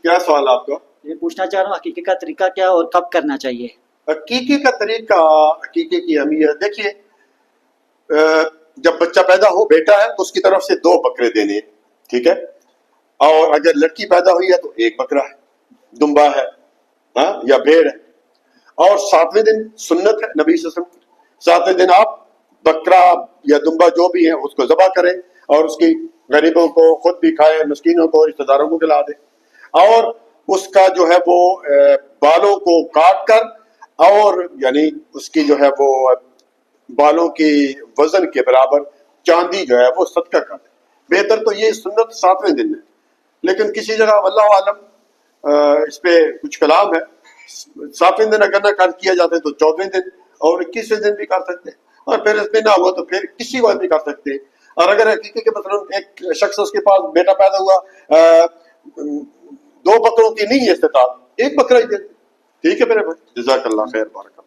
کیا سوال ہے آپ کا؟ یہ پوچھنا چاہ رہا ہوں عقیقے کا طریقہ کیا اور کب کرنا چاہیے؟ عقیقے کا طریقہ، عقیقے کی اہمیت دیکھیے، جب بچہ پیدا ہو، بیٹا ہے تو اس کی طرف سے 2 بکرے دینے ہیں، ٹھیک ہے؟ اور اگر لڑکی پیدا ہوئی ہے تو 1 بکرا ہے، دمبا ہے، ہاں، یا بھیڑ ہے۔ اور 7ویں دن سنت ہے نبی صلی اللہ علیہ وسلم کی، 7ویں دن آپ بکرا یا دمبا جو بھی ہے اس کو ذبح کریں اور اس کی غریبوں کو، خود بھی کھائے، مسکینوں کو، رشتہ داروں کو کھلا دیں، اور اس کا جو ہے وہ بالوں کو کاٹ کر، اور یعنی اس کی جو ہے وہ بالوں کی وزن کے برابر چاندی جو ہے وہ صدقہ کر دیں۔ بہتر تو یہ سنت 7ویں دن ہے، لیکن کسی جگہ واللہ عالم اس پہ کچھ کلام ہے۔ 7ویں دن اگر نہ کیا جاتا ہے تو 14ویں دن اور 21ویں دن بھی کر سکتے ہیں، اور پھر اس میں نہ ہوا تو پھر کسی وقت بھی کر سکتے ہیں۔ اور اگر حقیقی کے مثلا ایک شخص اس کے پاس بیٹا پیدا ہوا، 2 بکروں کی نہیں ہے استطاعت، 1 بکرا ہی دے، ٹھیک ہے میرے بھائی، جزاک اللہ خیر، بارک اللہ۔